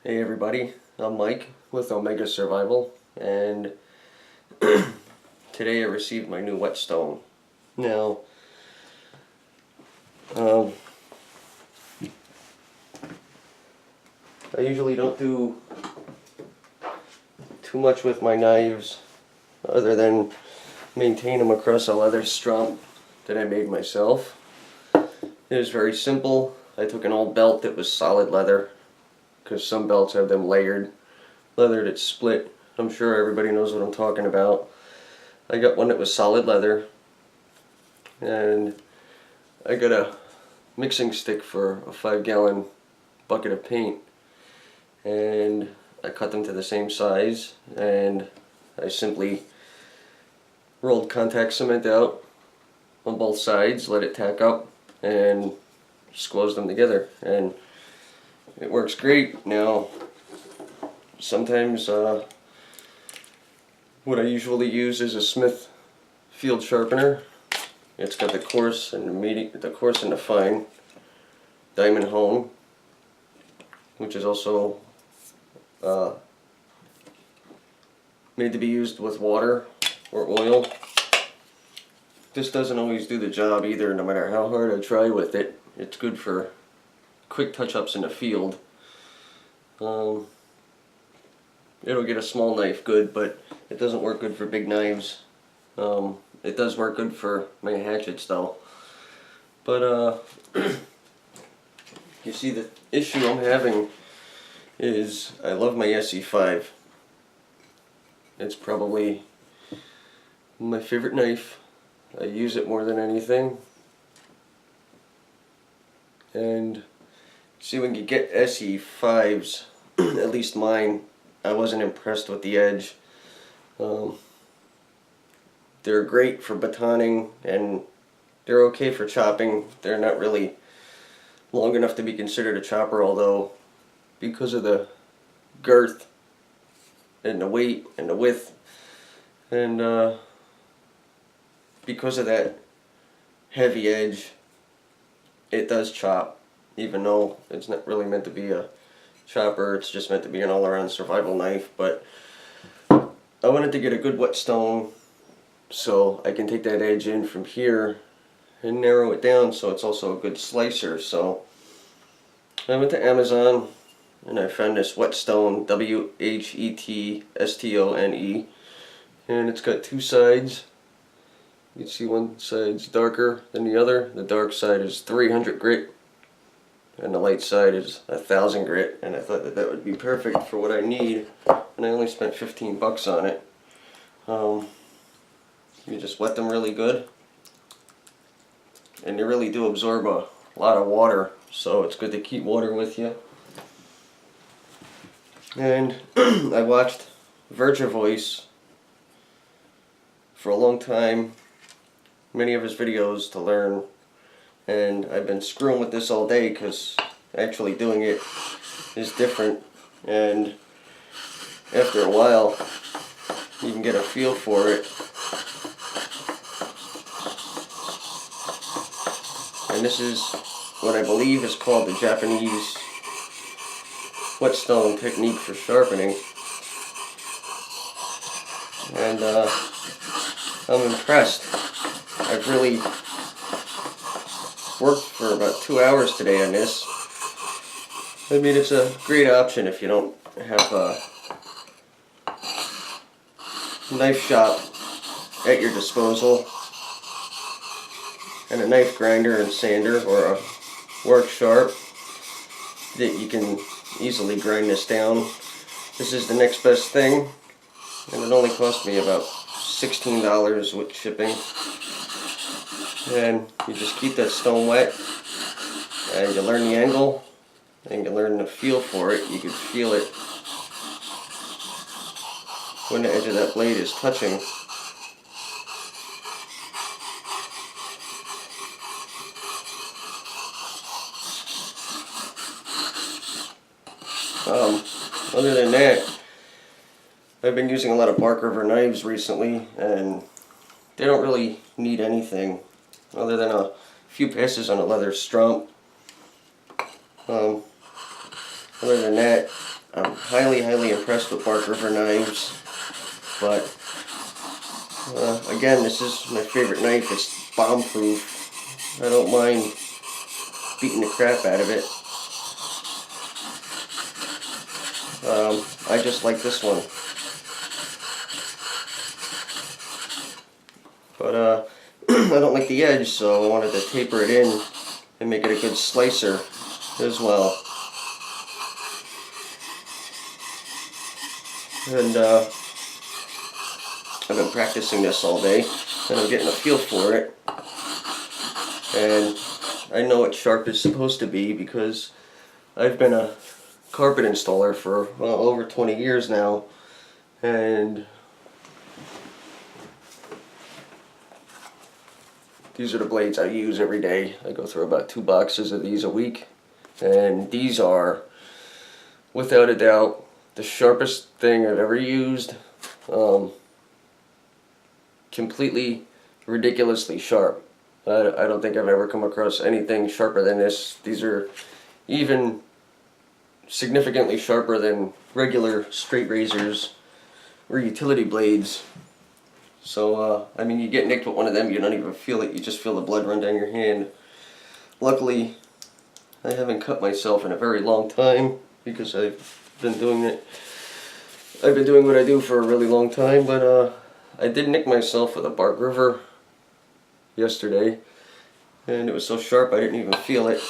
Hey everybody, I'm Mike with Omega Survival, and today I received my new whetstone. Now, I usually don't do too much with my knives other than maintain them across a leather strump that I made myself. It was very simple. I took an old belt that was solid leather, because some belts have them layered leather that's split. I'm sure everybody knows what I'm talking about. I got one that was solid leather, and I got a mixing stick for a 5-gallon bucket of paint, and I cut them to the same size, and I simply rolled contact cement out on both sides, let it tack up, and squoze them together, and it works great. Now, sometimes what I usually use is a Smith field sharpener. It's got the coarse and the medium, the coarse and the fine diamond hone, which is also made to be used with water or oil. This doesn't always do the job either, no matter how hard I try with it. It's good for quick touch-ups in the field. It'll get a small knife good, but it doesn't work good for big knives. It does work good for my hatchets though. But you see, the issue I'm having is I love my Esee 5. It's probably my favorite knife. I use it more than anything. And see, when you get Esee 5s, at least mine, I wasn't impressed with the edge. They're great for batoning, and they're okay for chopping. They're not really long enough to be considered a chopper, although because of the girth and the weight and the width, and because of that heavy edge, it does chop, even though it's not really meant to be a chopper. It's just meant to be an all-around survival knife. But I wanted to get a good whetstone so I can take that edge in from here and narrow it down so it's also a good slicer. So I went to Amazon and I found this whetstone, W-H-E-T-S-T-O-N-E, and it's got two sides. You can see one side's darker than the other. The dark side is 300 grit and the light side is 1,000 grit, and I thought that that would be perfect for what I need, and I only spent 15 bucks on it. You just wet them really good, and they really do absorb a lot of water, so it's good to keep water with you. And I watched Virtua Voice for a long time, many of his videos to learn, and I've been screwing with this all day because actually doing it is different, and after a while you can get a feel for it. And this is what I believe is called the Japanese Whetstone technique for sharpening, and I'm impressed. I've really worked for about 2 hours today on this. I mean, it's a great option if you don't have a knife shop at your disposal, and a knife grinder and sander, or a work sharp that you can easily grind this down. This is the next best thing, and it only cost me about $16 with shipping. And you just keep that stone wet, and you learn the angle, and you learn the feel for it. You can feel it when the edge of that blade is touching. Other than that, I've been using a lot of Bark River knives recently, and they don't really need anything other than a few passes on a leather strump. Other than that, I'm highly, highly impressed with Bark River knives, but again, this is my favorite knife. It's bomb-proof. I don't mind beating the crap out of it. I just like this one. But I don't like the edge, so I wanted to taper it in and make it a good slicer as well. And I've been practicing this all day, and I'm getting a feel for it. And I know what sharp is supposed to be because I've been a carpet installer for over 20 years now, and these are the blades I use every day. I go through about 2 boxes of these a week, and these are, without a doubt, the sharpest thing I've ever used. Completely ridiculously sharp. I don't think I've ever come across anything sharper than this. These are even significantly sharper than regular straight razors or utility blades. So, I mean, you get nicked with one of them, you don't even feel it, you just feel the blood run down your hand. Luckily, I haven't cut myself in a very long time because I've been doing it. I've been doing what I do for a really long time, but I did nick myself with a Bark River yesterday, and it was so sharp I didn't even feel it.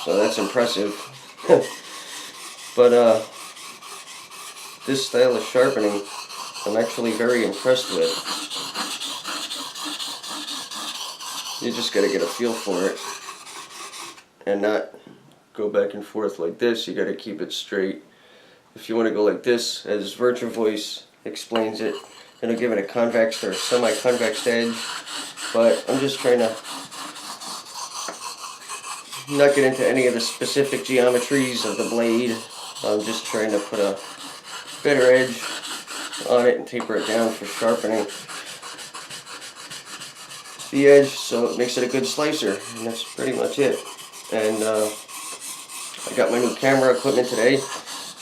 So that's impressive. But this style of sharpening, I'm actually very impressed with. You just gotta get a feel for it and not go back and forth like this. You gotta keep it straight. If you want to go like this, as Virtue Voice explains it, it'll give it a convex or semi-convex edge. But I'm just trying to not get into any of the specific geometries of the blade. I'm just trying to put a better edge on it and taper it down for sharpening the edge so it makes it a good slicer, and that's pretty much it. And I got my new camera equipment today.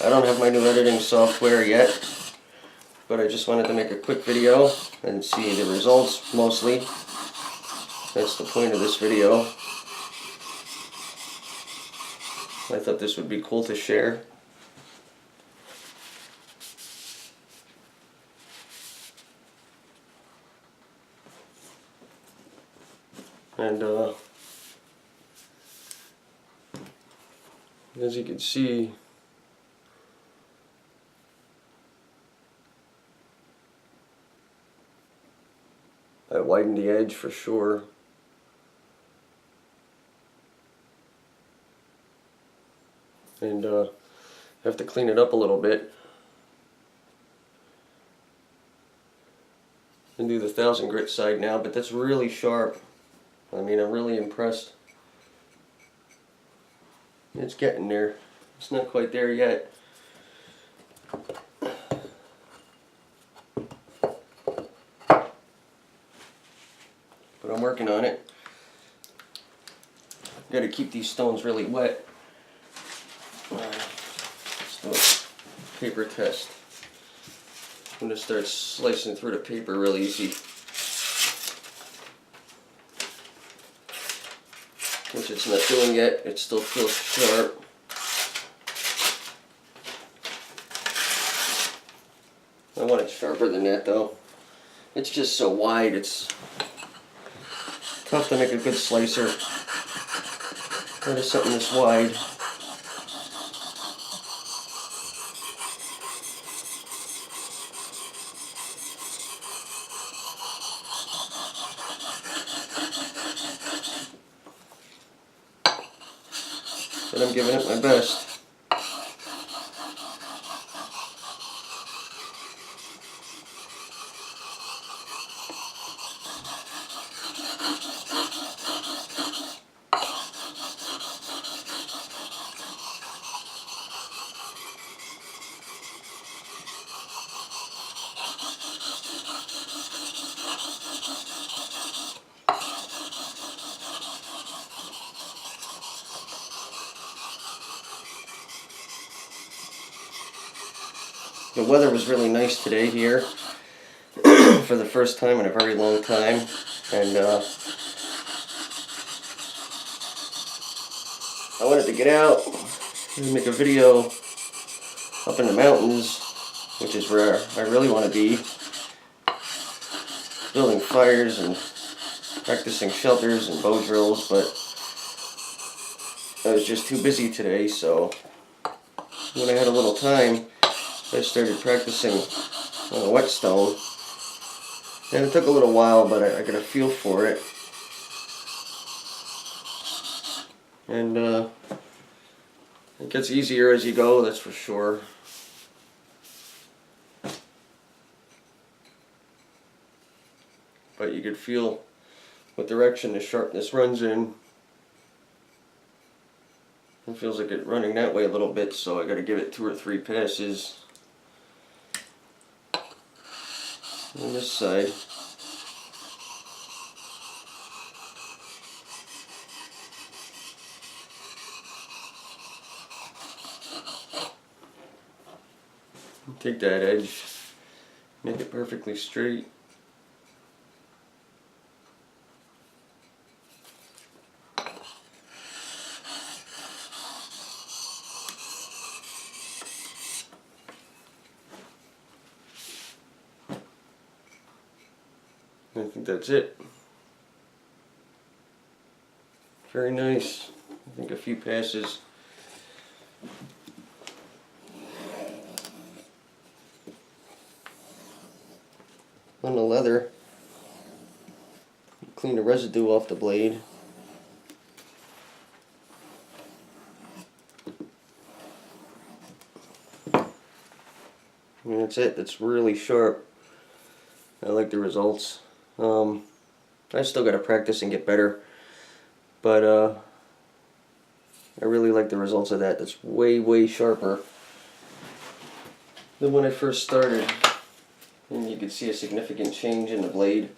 I don't have my new editing software yet, but I just wanted to make a quick video and see the results mostly. That's the point of this video. I thought this would be cool to share. And as you can see, I widened the edge for sure. And have to clean it up a little bit and do the 1000 grit side now, but that's really sharp. I mean, I'm really impressed. It's getting there. It's not quite there yet. But I'm working on it. Got to keep these stones really wet. Let's do a paper test. I'm going to start slicing through the paper real easy. Which it's not doing yet. It still feels sharp. I want it sharper than that though. It's just so wide, it's tough to make a good slicer out of something this wide. But I'm giving it my best. the weather was really nice today here for the first time in a very long time, and I wanted to get out and make a video up in the mountains, which is where I really want to be, building fires and practicing shelters and bow drills, but I was just too busy today, so when I had a little time, I started practicing on a whetstone, and it took a little while, but I got a feel for it, and it gets easier as you go, that's for sure. But you could feel what direction the sharpness runs in. It feels like it's running that way a little bit, so I got to give it 2 or 3 passes on this side. Take that edge, make it perfectly straight. I think that's it. Very nice. I think a few passes. On the leather, clean the residue off the blade. And that's it. That's really sharp. I like the results. I still got to practice and get better, but I really like the results of that. That's way sharper than when I first started. And you can see a significant change in the blade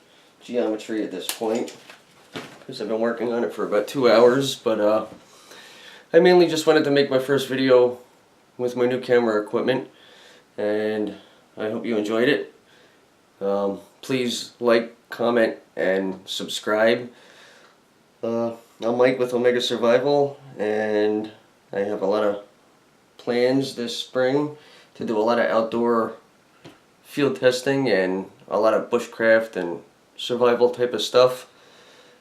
geometry at this point, because I've been working on it for about 2 hours, but I mainly just wanted to make my first video with my new camera equipment, and I hope you enjoyed it. Please like, comment, and subscribe. I'm Mike with Omega Survival, and I have a lot of plans this spring to do a lot of outdoor field testing and a lot of bushcraft and survival type of stuff.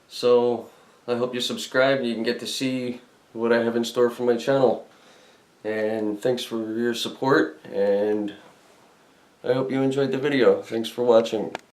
So I hope you subscribe and you can get to see what I have in store for my channel. And thanks for your support, and I hope you enjoyed the video. Thanks for watching.